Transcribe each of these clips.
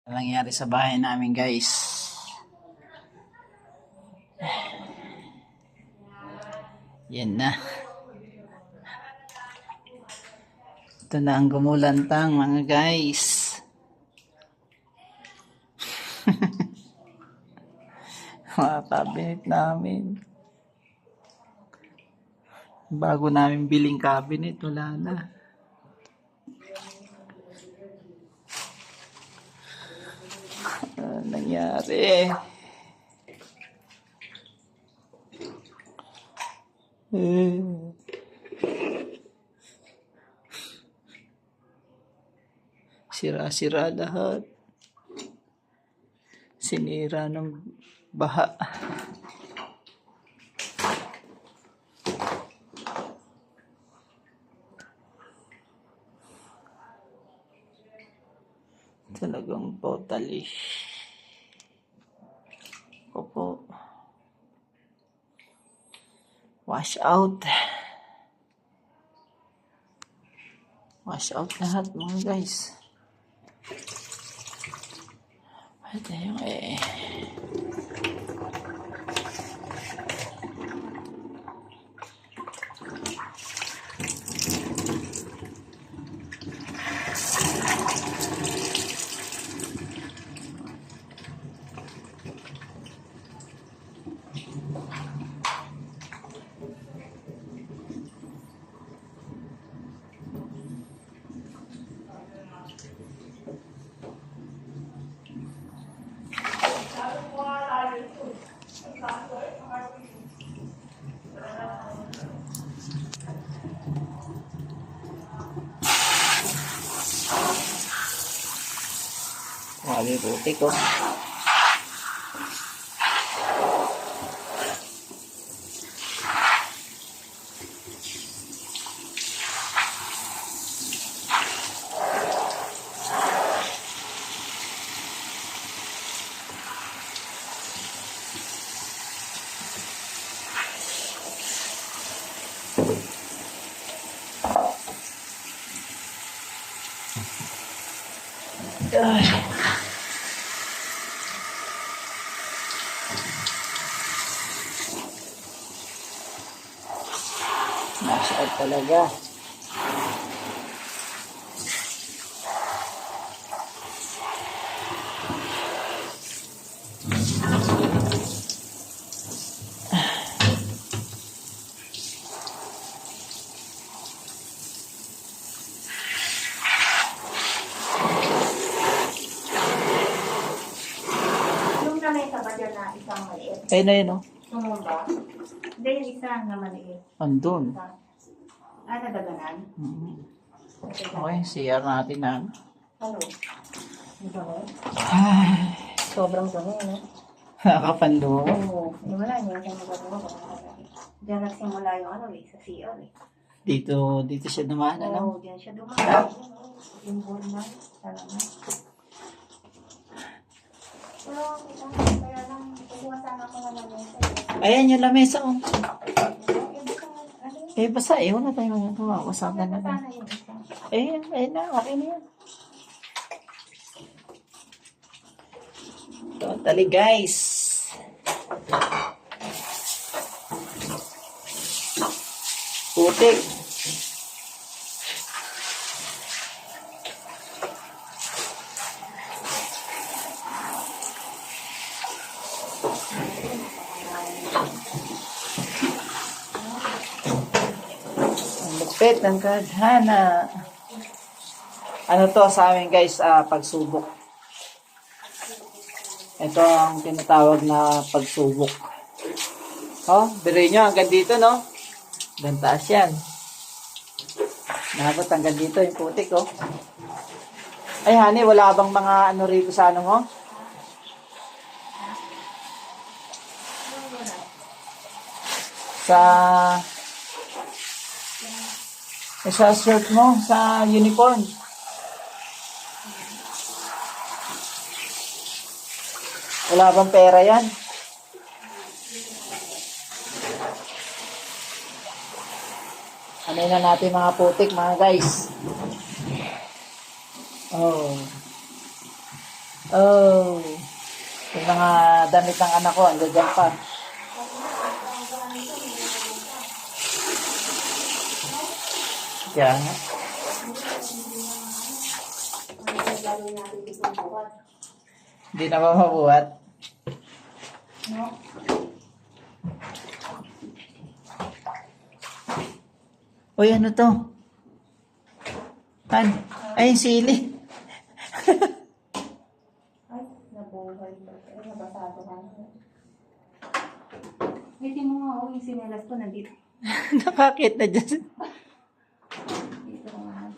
Ano nangyari sa bahay namin, guys? Yan na. Ito na ang gumulantang, mga guys. Mga cabinet namin. Bago namin biling cabinet, wala na. Ano nangyari? Sira-sira lahat. Sinira ng baha. Talagang totally. Opo. Wash out. Wash out lahat, mga guys. Ito yung Grabe putik ko. Wash out talaga. Yung lamesa ba dyan na isang maliit? Ayun na yun, oh. Sumumba? Hindi, yung isa na maliit. Andun. Nadaganan? Okay, CR natin na. Hello? Ang dami? Ay, Sobrang dami, no? nakakapando. Oo. Wala niya. Diyan magagawa ko. Diyan nagsimula yung ano eh, sa CR eh. Dito siya dumaan, ano? Oo, diyan siya dumaan. Yung burman. Salamat. Pero, kaya lang, kukuha sana ako ng lamesa. Ayan yung lamesa, oh. Ano yun? Basta, wala tayong magawa. Wasakan na lang. Sana yung isa. Ayun na, okay na yan. Totally, guys. Putik. Ang lupit ng kadhana. Ano to sa amin, guys, pagsubok. Ito ang tinatawag na pagsubok. Oh, biruin nyo, hanggang dito, no? Hanggang taas yan. Nabot hanggang dito yung putik, oh. Ay, honey, wala bang mga ano rito sa ano mo? Sa shirt mo, sa uniform. Wala bang pera yan? Ano na natin mga putik, mga guys. Oh. Oh. Yung mga damit ng anak ko, andyan dyan pa. Kaya nga. Hindi na ba mabuhat? No? Uy, ano to? Ay, sili. Ay, nabuhay ba? Ay, nabasado ka na. Hindi mo nga, oh, yung sinelas ko nandito. Nakakit na dyan. Dito nga.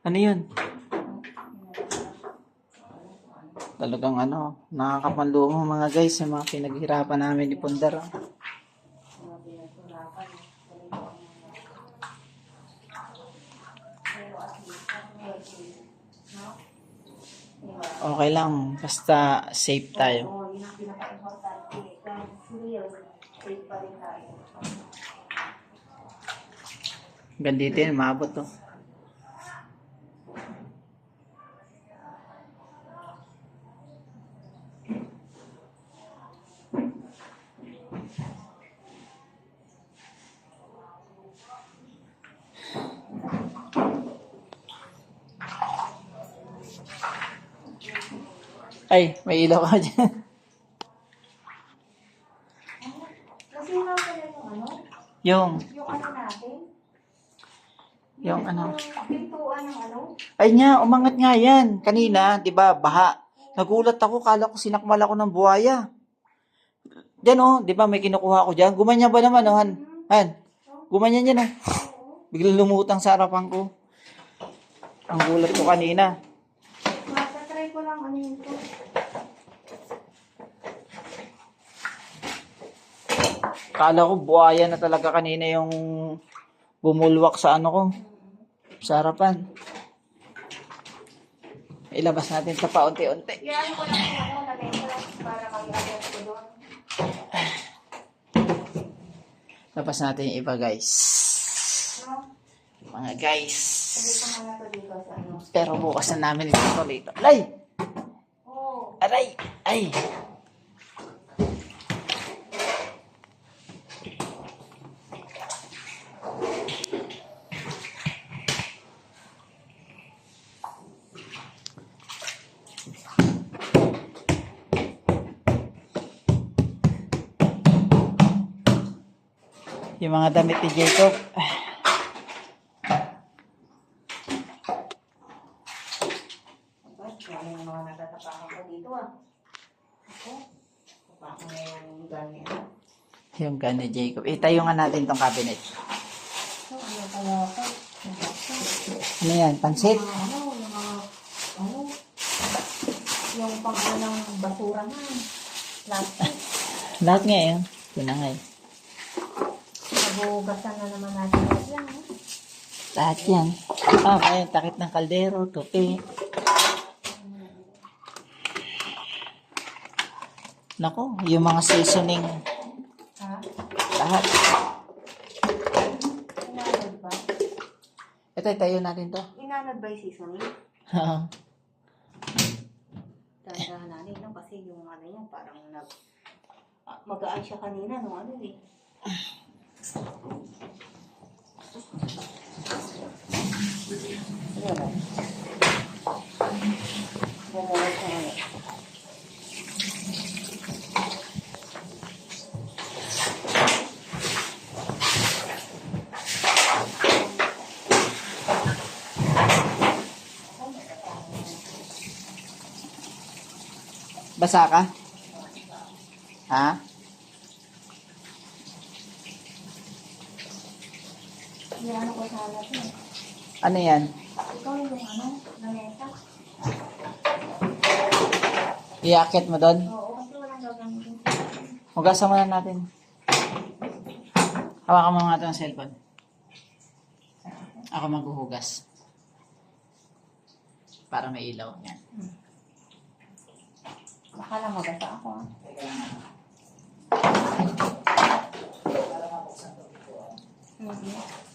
Ano yun? Talagang ano, nakakapanlumo mga guys, yung mga pinaghirapan namin ni Pundar. Oh. Okay lang, basta safe tayo. Oo, yun ang pinaka-importante. Kahit real, safe pa rin tayo. Gandito yun, maabot to. Ay, may ilaw ka dyan. Kasi nga pala yung ano, Yung yung ano natin, Yung ano. pintuan ng ano, Ay nga, umangat nga yan. Kanina, di ba, baha. Nagulat ako, kala ko sinakmal ako ng buhaya. Diyan oh, di ba may kinukuha ko dyan? Gumanya ba naman oh, Han? Han? Gumanya yan oh. Biglang lumutang sa harapan ko. Ang gulat ko kanina. matatry ko lang ano yun to. Kala ko buhaya na talaga kanina yung bumulwak sa ano ko. Sa harapan. Ilabas natin sa paunti-unti. Yan ko lang kung ano, lagay ko lang para mag-adjust ko doon. Labas natin yung iba guys. No? Mga guys. Lagay ko muna to dito sa ano. Pero bukas na namin ito dito. Alay! Oh, Aray! Ay! Yung mga damit ni Jacob. ano yung mga natatapakan ko dito ah. Ako, tapakan na yung ganyan. Yung gun ni Jacob. Itayo nga natin tong cabinet. So, ano kaya ako? Ano yan? Pansit? Yung pang ng basura na. Plastic. Lahat nga yan. Pinangay. Nabugasan na naman natin lahat yan. Lahat yan. Ayan. Takip ng kaldero. Tupi. Nako. Yung mga seasoning. Ha? Lahat. Inanod ba? Ito, itayo natin to. Inanod ba yung seasoning? Tandaan natin, no? Kasi yung ano niya, parang magaan siya kanina, no? Ano eh. Ano ba? Bumulat na ano. Basa ka? Ha? Yan ko sana ito eh. Ano yan? Ikaw yung ano, lamesa. Iakit mo doon? Oo, kasi walang gagamitin. Hugasan mo na natin. Hawakan mo nga ito ng cellphone. Ako maghuhugas. Para may ilaw. Yan. Baka lang magasa ako ah. Para mabuksan ito. Mhm.